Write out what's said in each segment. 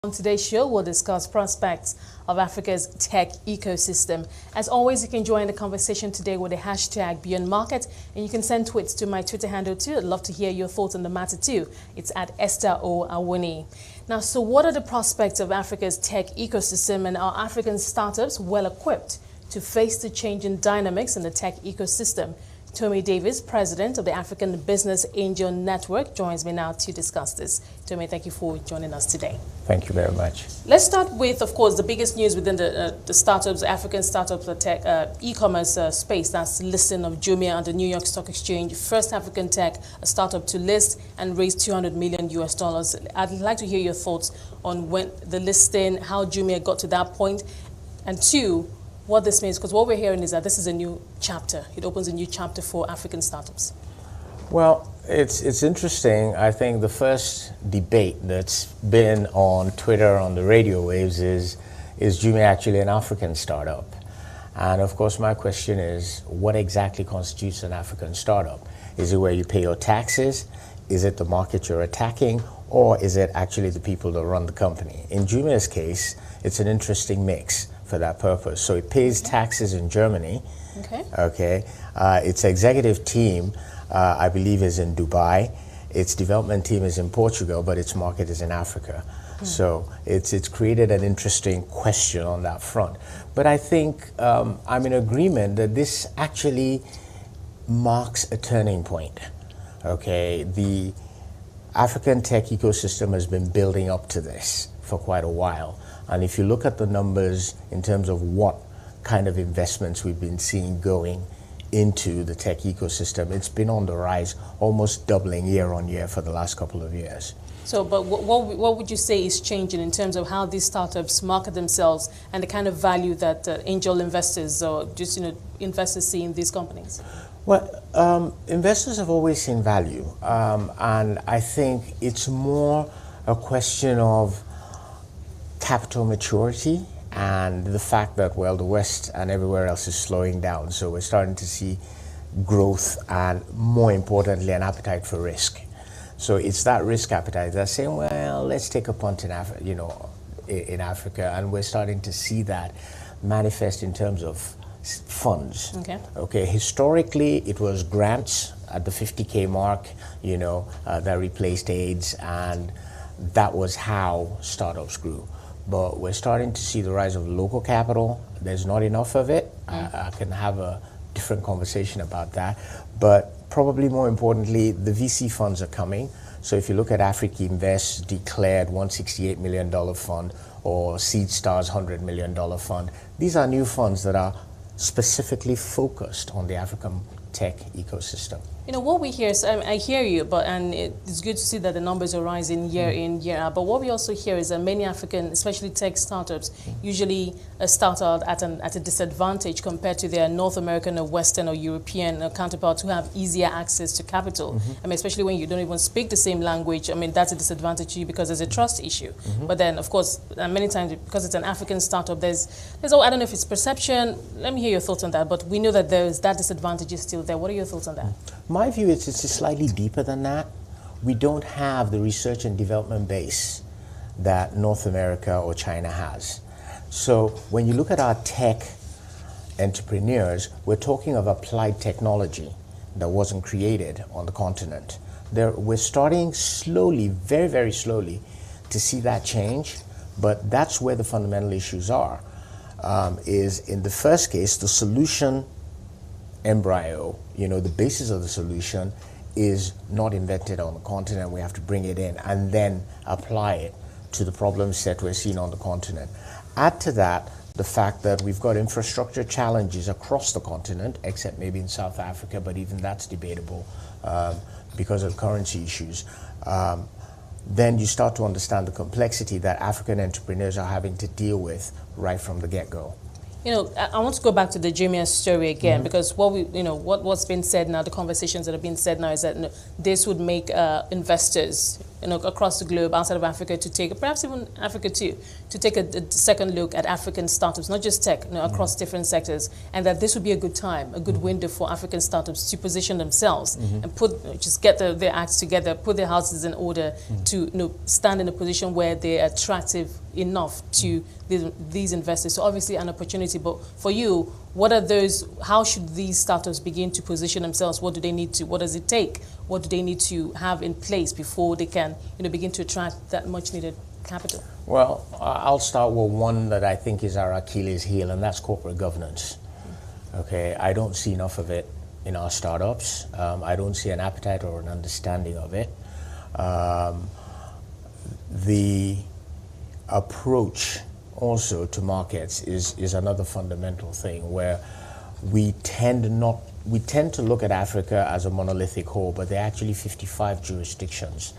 On today's show, we'll discuss prospects of Africa's tech ecosystem. As always, you can join the conversation today with the hashtag #BeyondMarket, and you can send tweets to my Twitter handle too. I'd love to hear your thoughts on the matter too. It's at Esther or Awoniyi. Now, so what are the prospects of Africa's tech ecosystem, and are African startups well equipped to face the changing dynamics in the tech ecosystem? Tomi Davies, president of the African Business Angel Network, joins me now to discuss this. Tomi, thank you for joining us today. Thank you very much. Let's start with, of course, the biggest news within the startups, African startups, the tech e-commerce space. That's listing of Jumia on the New York Stock Exchange, first African tech startup to list and raise $200 million. I'd like to hear your thoughts on when the listing, how Jumia got to that point, and two, what this means, because what we're hearing is that this is a new chapter. It opens a new chapter for African startups. Well, it's interesting. I think the first debate that's been on Twitter, on the radio waves, is Jumia actually an African startup? And of course, my question is, what exactly constitutes an African startup? Is it where you pay your taxes? Is it the market you're attacking? Or is it actually the people that run the company? In Jumia's case, it's an interesting mix for that purpose. So it pays taxes in Germany. Okay. Its executive team, I believe, is in Dubai. Its development team is in Portugal, but its market is in Africa. So it's created an interesting question on that front. But I think I'm in agreement that this actually marks a turning point. Okay, the African tech ecosystem has been building up to this for quite a while. And if you look at the numbers in terms of what kind of investments we've been seeing going into the tech ecosystem, it's been on the rise, almost doubling year on year for the last couple of years. So, but what would you say is changing in terms of how these startups market themselves and the kind of value that angel investors or just investors see in these companies? Well, investors have always seen value, and I think it's more a question of capital maturity and the fact that, well, the West and everywhere else is slowing down. So we're starting to see growth and, more importantly, an appetite for risk. So it's that risk appetite that's saying, well, let's take a punt in in Africa, and we're starting to see that manifest in terms of funds. Okay. Historically, it was grants at the 50K mark, that replaced AIDS, and that was how startups grew. But we're starting to see the rise of local capital. There's not enough of it. I can have a different conversation about that. But probably more importantly, the VC funds are coming. So if you look at Africa Invest's declared $168 million fund or Seed Star's $100 million fund, these are new funds that are specifically focused on the African tech ecosystem. What we hear, so I hear you, and it's good to see that the numbers are rising year in, year out. But what we also hear is that many African, especially tech startups, usually start out at a disadvantage compared to their North American or Western or European counterparts who have easier access to capital. Especially when you don't even speak the same language, that's a disadvantage to you because there's a trust issue. But then, of course, many times because it's an African startup, there's I don't know if it's perception. Let me hear your thoughts on that. But we know that that disadvantage is still there. What are your thoughts on that? My view is it's slightly deeper than that. We don't have the research and development base that North America or China has. So when you look at our tech entrepreneurs, we're talking of applied technology that wasn't created on the continent. We're starting slowly, very, very slowly, to see that change, but that's where the fundamental issues are. Is in the first case, the solution embryo, the basis of the solution is not invented on the continent. We have to bring it in and then apply it to the problem set we're seeing on the continent. Add to that the fact that we've got infrastructure challenges across the continent, except maybe in South Africa, but even that's debatable because of currency issues. Then you start to understand the complexity that African entrepreneurs are having to deal with right from the get-go. I want to go back to the Jumia story again, because what's been said now, the conversations that have been said now is that this would make investors across the globe, outside of Africa, to take, perhaps even Africa too, to take a second look at African startups, not just tech, across different sectors, and that this would be a good time, a good window for African startups to position themselves and just get their acts together, put their houses in order to stand in a position where they're attractive enough to these investors. So obviously an opportunity, but for you, what are those, how should these startups begin to position themselves? What do they need to, what does it take? What do they need to have in place before they can begin to attract that much needed capital? Well, I'll start with one that I think is our Achilles heel, and that's corporate governance. Okay, I don't see enough of it in our startups. I don't see an appetite or an understanding of it. The approach also to markets is another fundamental thing, where we tend to look at Africa as a monolithic whole, but there are actually 55 jurisdictions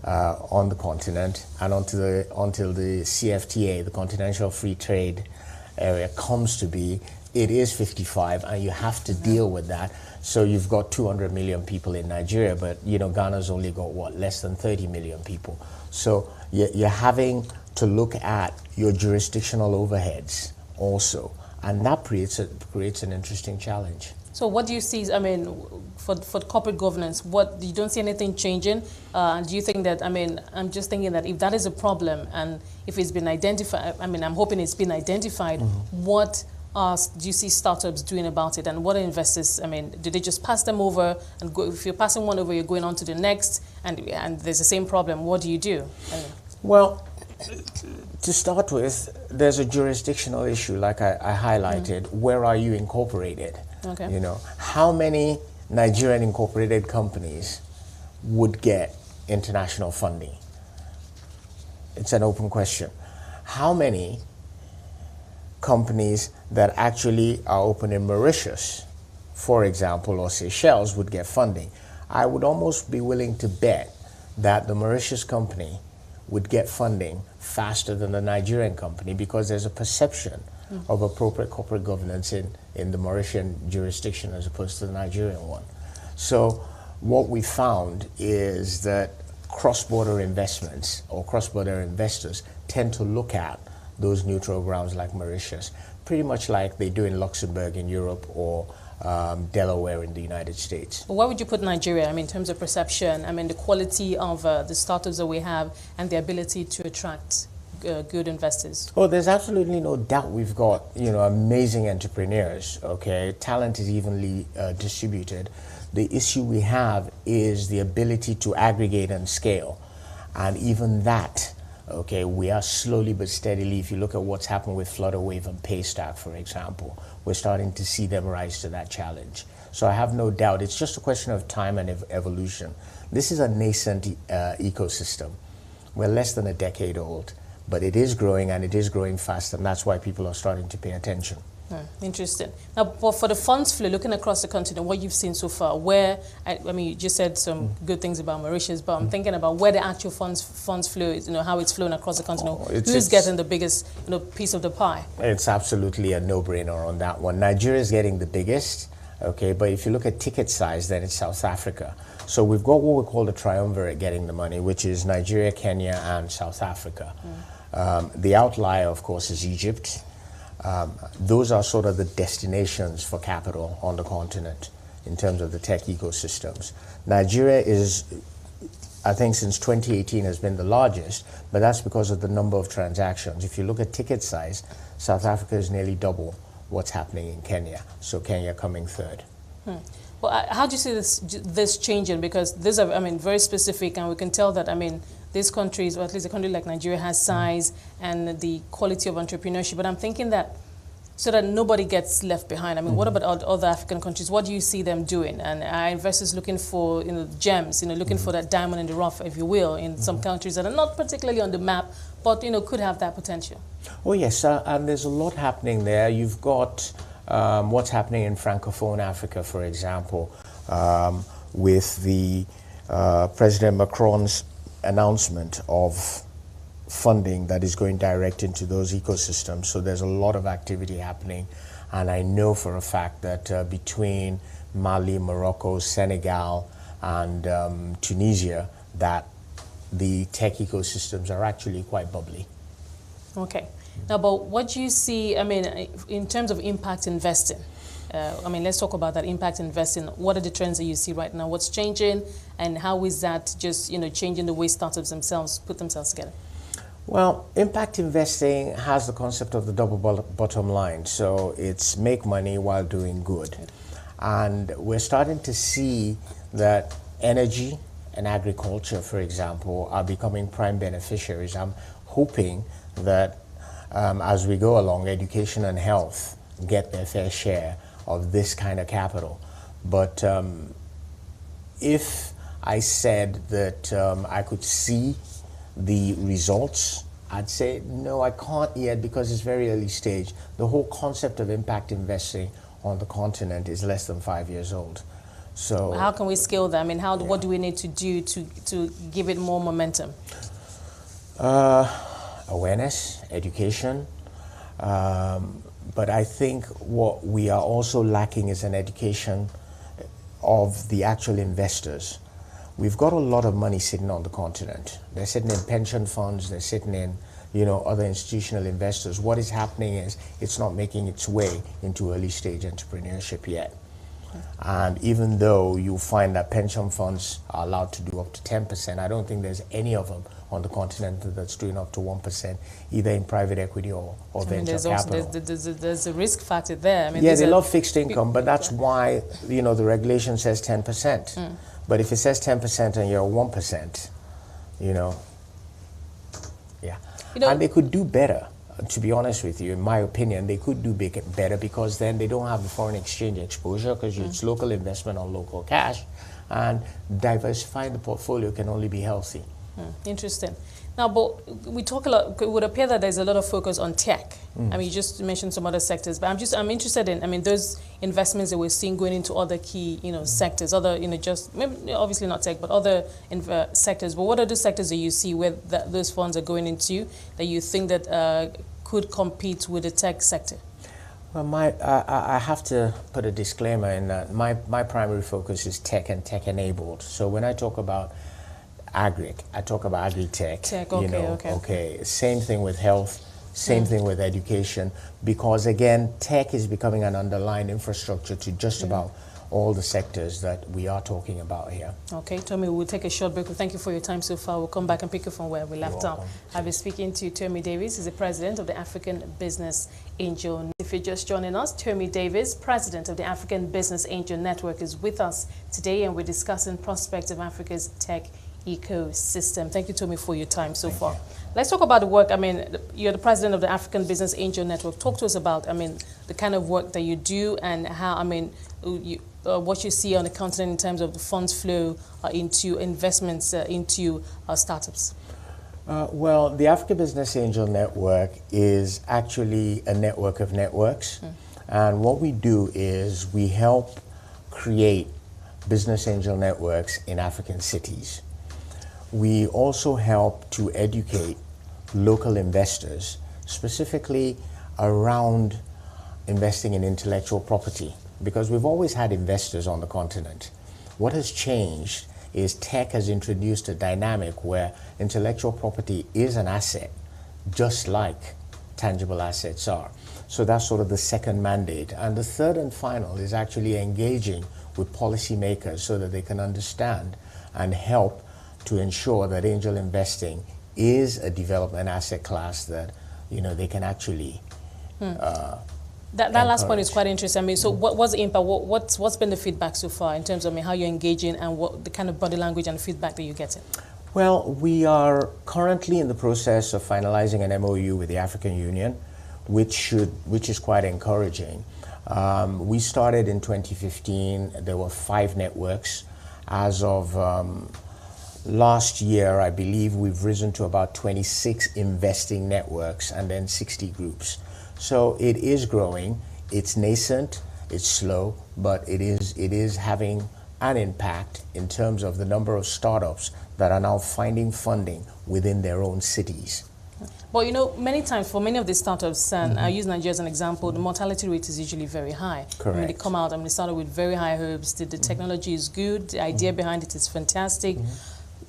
on the continent, and until the CFTA, the Continental Free Trade Area, comes to be, it is 55, and you have to deal with that. So you've got 200 million people in Nigeria, but Ghana's only got what, less than 30 million people. So you're having to look at your jurisdictional overheads also, and that creates an interesting challenge. So what do you see, for corporate governance, you don't see anything changing? Do you think that, I'm just thinking that if that is a problem, and if it's been identified, I'm hoping it's been identified, what do you see startups doing about it, and what are investors, do they just pass them over, and go, if you're passing one over, you're going on to the next, and there's the same problem, what do you do? Well, to start with, there's a jurisdictional issue, like I highlighted. Where are you incorporated? Okay. How many Nigerian incorporated companies would get international funding? It's an open question. How many companies that actually are open in Mauritius, for example, or Seychelles, would get funding? I would almost be willing to bet that the Mauritius company would get funding faster than the Nigerian company, because there's a perception of appropriate corporate governance in the Mauritian jurisdiction as opposed to the Nigerian one. So what we found is that cross-border investments or cross-border investors tend to look at those neutral grounds like Mauritius, pretty much like they do in Luxembourg in Europe or Delaware in the United States. But where would you put Nigeria, in terms of perception, the quality of the startups that we have and the ability to attract good investors? Oh, there's absolutely no doubt we've got, amazing entrepreneurs, okay? Talent is evenly distributed. The issue we have is the ability to aggregate and scale. And even that, okay, we are slowly but steadily, if you look at what's happened with Flutterwave and Paystack, for example, we're starting to see them rise to that challenge. So I have no doubt it's just a question of time and evolution. This is a nascent ecosystem. We're less than a decade old, but it is growing, and it is growing fast, and that's why people are starting to pay attention. Interesting. Now, for the funds flow, looking across the continent, what you've seen so far, where, you just said some good things about Mauritius, but I'm thinking about where the actual funds flow is, how it's flowing across the continent. Who's getting the biggest, piece of the pie? It's absolutely a no-brainer on that one. Nigeria is getting the biggest, okay, but if you look at ticket size, then it's South Africa. So we've got what we call the triumvirate getting the money, which is Nigeria, Kenya, and South Africa. The outlier, of course, is Egypt. Those are sort of the destinations for capital on the continent in terms of the tech ecosystems. Nigeria is, I think since 2018, has been the largest, but that's because of the number of transactions. If you look at ticket size, South Africa is nearly double what's happening in Kenya, so Kenya coming third. Well, how do you see this changing? Because these are, very specific, and we can tell that, these countries, or at least a country like Nigeria, has size and the quality of entrepreneurship. But I'm thinking that so that nobody gets left behind. What about other African countries? What do you see them doing? And are investors looking for gems, looking for that diamond in the rough, if you will, in some countries that are not particularly on the map, but could have that potential? Oh yes, and there's a lot happening there. You've got what's happening in Francophone Africa, for example, with the President Macron's announcement of funding that is going direct into those ecosystems. So there's a lot of activity happening, and I know for a fact that between Mali, Morocco, Senegal, and Tunisia, that the tech ecosystems are actually quite bubbly. Okay. Now, but what do you see, I mean, in terms of impact investing? I mean, let's talk about that impact investing. What are the trends that you see right now? What's changing, and how is that just, changing the way startups themselves put themselves together? Well, impact investing has the concept of the double bottom line. So it's make money while doing good. And we're starting to see that energy and agriculture, for example, are becoming prime beneficiaries. I'm hoping that as we go along, education and health get their fair share of this kind of capital. But if I said that I could see the results, I'd say, no, I can't yet because it's very early stage. The whole concept of impact investing on the continent is less than 5 years old. So how can we scale that? I mean, what do we need to do to give it more momentum? Awareness, education. But I think what we are also lacking is an education of the actual investors. We've got a lot of money sitting on the continent. They're sitting in pension funds, they're sitting in, other institutional investors. What is happening is it's not making its way into early stage entrepreneurship yet. And even though you find that pension funds are allowed to do up to 10%, I don't think there's any of them on the continent that's doing up to 1%, either in private equity or venture capital. There's a risk factor there. I mean, yeah, they love fixed income, but that's why, the regulation says 10%. But if it says 10% and you're 1%, yeah. And they could do better, to be honest with you. In my opinion, they could do better because then they don't have the foreign exchange exposure because it's local investment on local cash, and diversifying the portfolio can only be healthy. Interesting. Now, but we talk a lot, it would appear that there's a lot of focus on tech. I mean, you just mentioned some other sectors, but I'm interested in, those investments that we're seeing going into other key, sectors, other, just, maybe obviously not tech, but other sectors. But what are the sectors that you see where those funds are going into that you think that could compete with the tech sector? Well, I have to put a disclaimer in that my primary focus is tech and tech-enabled. So when I talk about I talk about agri-tech. Tech, okay. Same thing with health, same thing with education, because again, tech is becoming an underlying infrastructure to just about all the sectors that we are talking about here. Okay, Tomi, we'll take a short break. Thank you for your time so far. We'll come back and pick you from where we left off. I'll be speaking to Tomi Davies, who's the president of the African Business Angel. If you're just joining us, Tomi Davies, president of the African Business Angel Network, is with us today, and we're discussing prospects of Africa's tech ecosystem. Thank you, Tomi, for your time so far. Let's talk about the work. I mean, you're the president of the African Business Angel Network. Talk to us about, the kind of work that you do and how, what you see on the continent in terms of the funds flow into investments into startups. Well, the African Business Angel Network is actually a network of networks. And what we do is we help create business angel networks in African cities. We also help to educate local investors, specifically around investing in intellectual property, because we've always had investors on the continent. What has changed is tech has introduced a dynamic where intellectual property is an asset, just like tangible assets are. So that's sort of the second mandate. And the third and final is actually engaging with policymakers so that they can understand and help to ensure that angel investing is a development asset class that they can actually that last point is quite interesting. So what's the impact? What's been the feedback so far in terms of how you're engaging and what the kind of body language and feedback that you're getting? Well, we are currently in the process of finalizing an MOU with the African Union, which is quite encouraging. We started in 2015. There were 5 networks. As of last year, I believe we've risen to about 26 investing networks and then 60 groups. So it is growing. It's nascent, it's slow, but it is having an impact in terms of the number of startups that are now finding funding within their own cities. But many times for many of these startups, and I use Nigeria as an example, the mortality rate is usually very high. Correct. They come out, they started with very high hopes. The technology is good, the idea behind it is fantastic.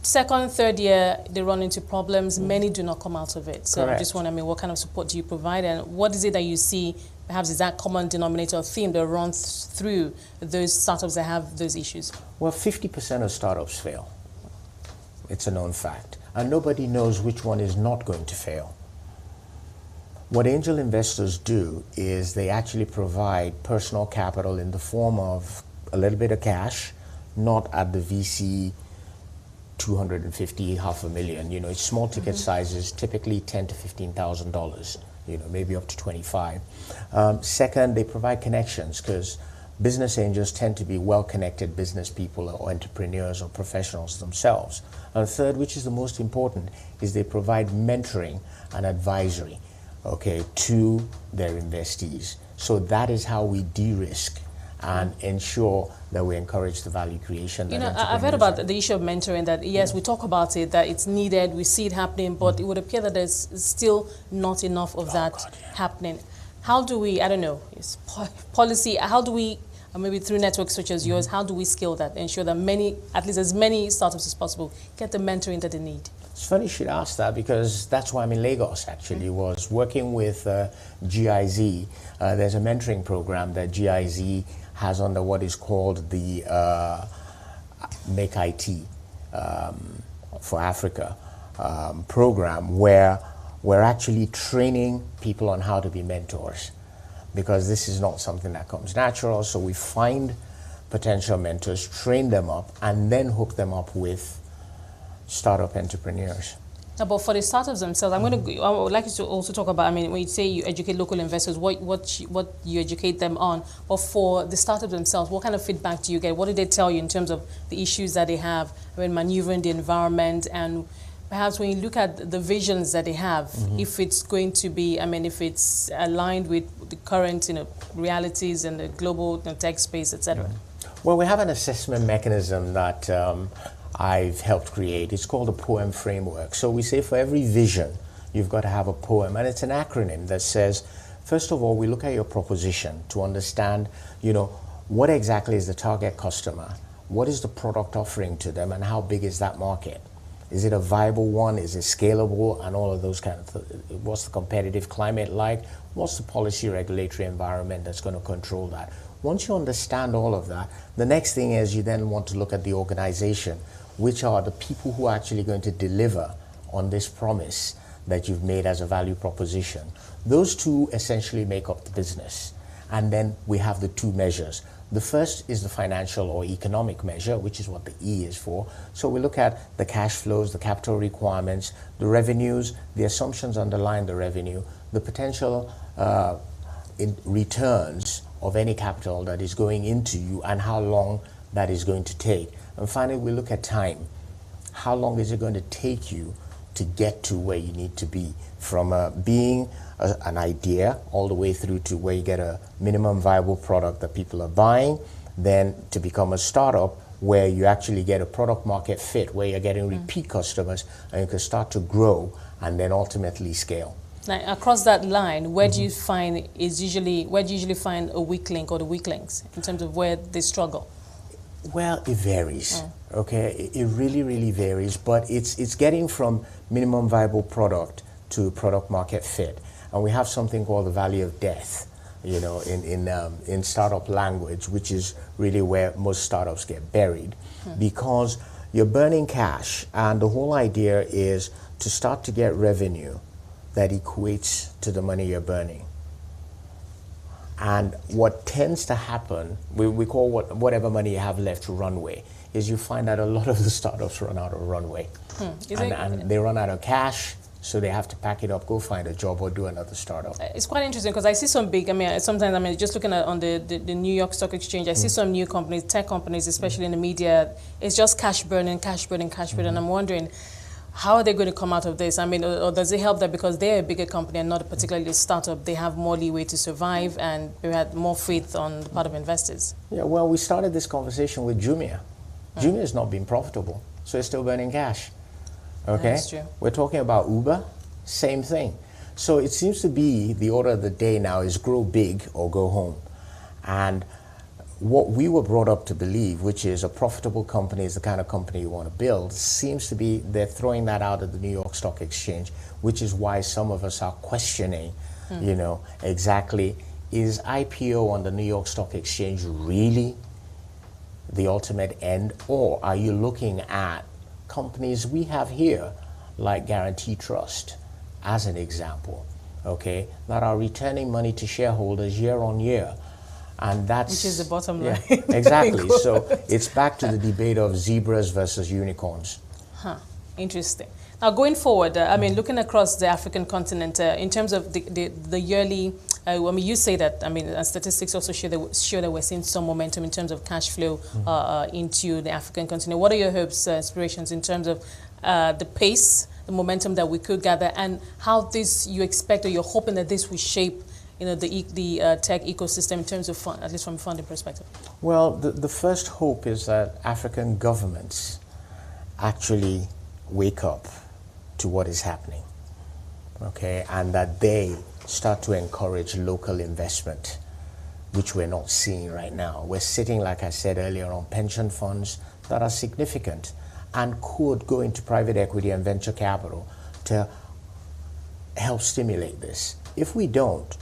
second, third year, they run into problems. Many do not come out of it. So Correct. I just want to know, what kind of support do you provide, and what is it that you see, perhaps is that common denominator or theme that runs through those startups that have those issues? Well, 50% of startups fail. It's a known fact. And nobody knows which one is not going to fail. What angel investors do is they actually provide personal capital in the form of a little bit of cash, not at the VC 250, $500,000. You know, it's small ticket sizes, typically $10,000 to $15,000. You know, maybe up to 25. Second, they provide connections, because business angels tend to be well-connected business people or entrepreneurs or professionals themselves. And third, which is the most important, is they provide mentoring and advisory, okay, to their investees. So that is how we de-risk and ensure that we encourage the value creation. You know, I've heard about the issue of mentoring, that yes, we talk about it, that it's needed, we see it happening, but it would appear that there's still not enough of that happening. How do we, I don't know, it's policy, how do we, maybe through networks such as yours, how do we scale that, ensure that many, at least as many startups as possible, get the mentoring that they need? It's funny you should ask that, because that's why I'm in Lagos, actually, was working with GIZ. There's a mentoring program that GIZ has under what is called the Make IT for Africa program, where we're actually training people on how to be mentors, because this is not something that comes natural. So we find potential mentors, train them up, and then hook them up with startup entrepreneurs. Now, but for the startups themselves, I would like you to also talk about, I mean, when you say you educate local investors, what you educate them on, but for the startups themselves, what kind of feedback do you get? What do they tell you in terms of the issues that they have when maneuvering the environment, and perhaps when you look at the visions that they have, if it's going to be, I mean, if it's aligned with the current, you know, realities in the global tech space, etc.? Well, we have an assessment mechanism that I've helped create. It's called a POEM framework. So we say for every vision, you've got to have a poem, and it's an acronym that says, first of all, we look at your proposition to understand, you know, what exactly is the target customer, what is the product offering to them, and how big is that market? Is it a viable one? Is it scalable? And all of those kind of things. What's the competitive climate like? What's the policy regulatory environment that's going to control that? Once you understand all of that, the next thing is you then want to look at the organization, which are the people who are actually going to deliver on this promise that you've made as a value proposition. Those two essentially make up the business. And then we have the two measures. The first is the financial or economic measure, which is what the E is for. So we look at the cash flows, the capital requirements, the revenues, the assumptions underlying the revenue, the potential returns of any capital that is going into you, and how long that is going to take. And finally, we look at time. How long is it going to take you to get to where you need to be, from being an idea all the way through to where you get a minimum viable product that people are buying, then to become a startup where you actually get a product market fit, where you're getting repeat customers, and you can start to grow and then ultimately scale. Now, across that line, where do you find where do you usually find a weak link or the weak links in terms of where they struggle? Well, it varies. Okay, it really, really varies, but it's getting from minimum viable product to product market fit, and we have something called the valley of death, you know, in startup language, which is really where most startups get buried, because you're burning cash, and the whole idea is to start to get revenue that equates to the money you're burning. And what tends to happen, we call whatever money you have left runway, is you find that a lot of the startups run out of runway. And they run out of cash, so they have to pack it up, go find a job, or do another startup. It's quite interesting, because I see some big, sometimes, just looking at on the New York Stock Exchange, I see some new companies, tech companies, especially in the media, it's just cash burning, and I'm wondering, how are they going to come out of this? I mean, or does it help that because they're a bigger company and not particularly a startup, they have more leeway to survive and they had more faith on the part of investors? Yeah, well, we started this conversation with Jumia. Jumia has not been profitable, so it's still burning cash. Okay? That's true. We're talking about Uber, same thing. So it seems to be the order of the day now is grow big or go home. And what we were brought up to believe, which is a profitable company is the kind of company you want to build, seems to be they're throwing that out at the New York Stock Exchange, which is why some of us are questioning, you know, exactly, is IPO on the New York Stock Exchange really the ultimate end, or are you looking at companies we have here, like Guarantee Trust, as an example, okay, that are returning money to shareholders year on year? And that's, which is the bottom line. Yeah, exactly. So it's back to the debate of zebras versus unicorns. Huh. Interesting. Now, going forward, I mean, looking across the African continent, in terms of the yearly, I mean, you say that, I mean, statistics also show that we're seeing some momentum in terms of cash flow into the African continent. What are your hopes, aspirations in terms of the pace, the momentum that we could gather, and how this you expect, or you're hoping that this will shape, you know, the tech ecosystem in terms of fund, at least from a funding perspective? Well, the first hope is that African governments actually wake up to what is happening, okay, and that they start to encourage local investment, which we're not seeing right now. We're sitting, like I said earlier, on pension funds that are significant and could go into private equity and venture capital to help stimulate this. If we don't,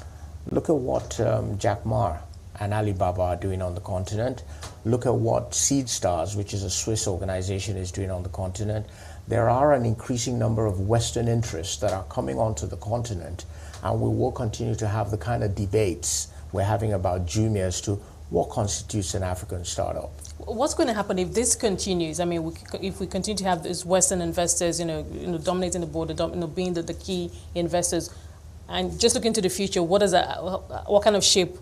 look at what Jack Ma and Alibaba are doing on the continent. Look at what SeedStars, which is a Swiss organization, is doing on the continent. There are an increasing number of Western interests that are coming onto the continent, and we will continue to have the kind of debates we're having about Jumia as to what constitutes an African startup. What's going to happen if this continues? I mean, if we continue to have these Western investors, dominating the board, being the key investors, and just look into the future, what kind of shape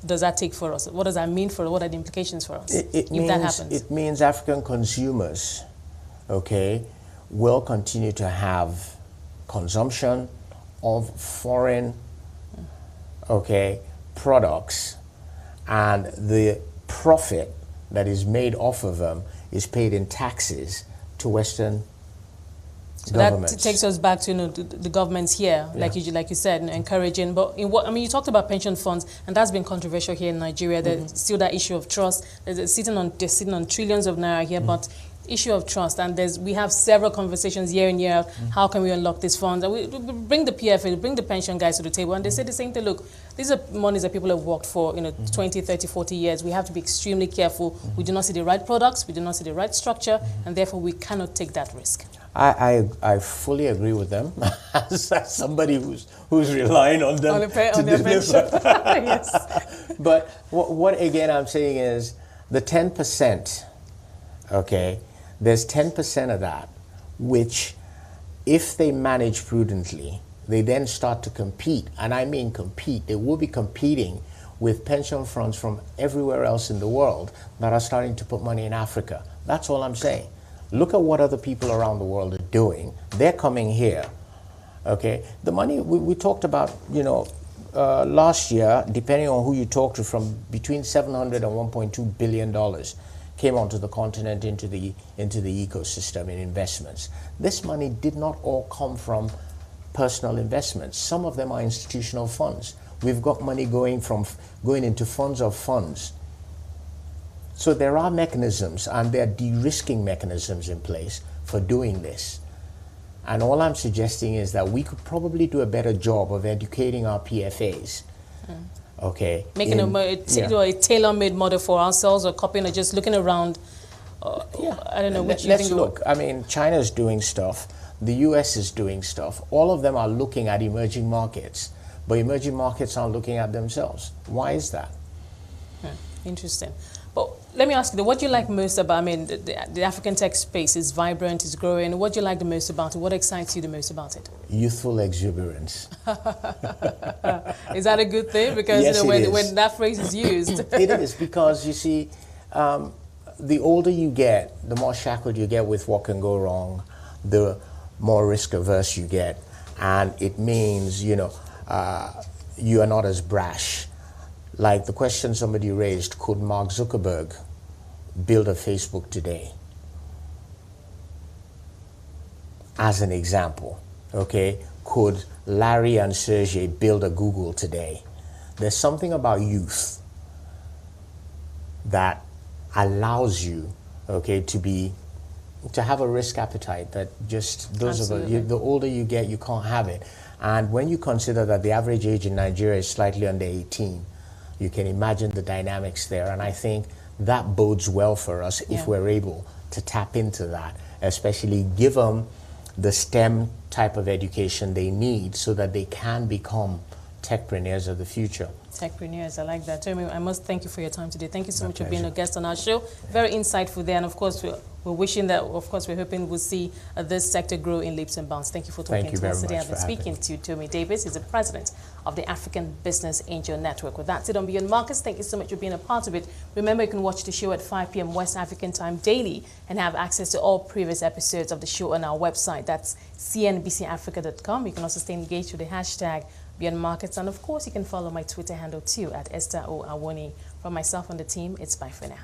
does that take for us? What does that mean for us? What are the implications for us if that happens? It means African consumers, okay, will continue to have consumption of foreign, okay, products, and the profit that is made off of them is paid in taxes to Western governments. That takes us back to the governments here, like you said, encouraging. But you talked about pension funds, and that's been controversial here in Nigeria. There's still that issue of trust. They're sitting on trillions of naira here, but issue of trust, and we have several conversations year in year out. How can we unlock these funds? And we bring the PFA, bring the pension guys to the table, and they say the same thing. Look, these are monies that people have worked for 20, 30, 40 years. We have to be extremely careful. We do not see the right products, we do not see the right structure, and therefore we cannot take that risk. I fully agree with them as somebody who's relying on them to deliver. Yes. But what again I'm saying is the 10%, okay, there's 10% of that, which if they manage prudently, they then start to compete, and I mean compete. They will be competing with pension funds from everywhere else in the world that are starting to put money in Africa. That's all I'm saying. Look at what other people around the world are doing. They're coming here, okay? The money we talked about, last year, depending on who you talk to, from between $700 and $1.2 billion came onto the continent into the ecosystem in investments. This money did not all come from personal investments. Some of them are institutional funds. We've got money going into funds of funds. So there are mechanisms, and there are de-risking mechanisms in place for doing this. And all I'm suggesting is that we could probably do a better job of educating our PFAs. Okay. Making a tailor-made model for ourselves, or copying, or just looking around. I don't know. Let's look. I mean, China's doing stuff. The US is doing stuff. All of them are looking at emerging markets, but emerging markets aren't looking at themselves. Why is that? Interesting. But let me ask you, what do you like most about, the African tech space is vibrant, is growing. What do you like the most about it? What excites you the most about it? Youthful exuberance. Is that a good thing? Because yes, when that phrase is used. It is, because you see, the older you get, the more shackled you get with what can go wrong, the more risk averse you get. And it means, you are not as brash. Like the question somebody raised, could Mark Zuckerberg build a Facebook today? As an example, okay? Could Larry and Sergey build a Google today? There's something about youth that allows you, okay, to have a risk appetite that just those of us, the older you get, you can't have it. And when you consider that the average age in Nigeria is slightly under 18, you can imagine the dynamics there. And I think that bodes well for us if we're able to tap into that, especially give them the STEM type of education they need so that they can become techpreneurs of the future. Techpreneurs, I like that. Tomi, I must thank you for your time today. Thank you so much for being a guest on our show. Very insightful there. And of course, we're wishing that, of course, we're hoping we'll see this sector grow in leaps and bounds. Thank you for talking to us today. I've been speaking to Tomi Davies. He's the president of the African Business Angel Network. With that said, on Beyond Markets, thank you so much for being a part of it. Remember, you can watch the show at 5 p.m. West African time daily and have access to all previous episodes of the show on our website. That's CNBCAfrica.com. You can also stay engaged with the hashtag Beyond Markets. And of course, you can follow my Twitter handle too at Esther or Awoniyi. From myself and the team, it's bye for now.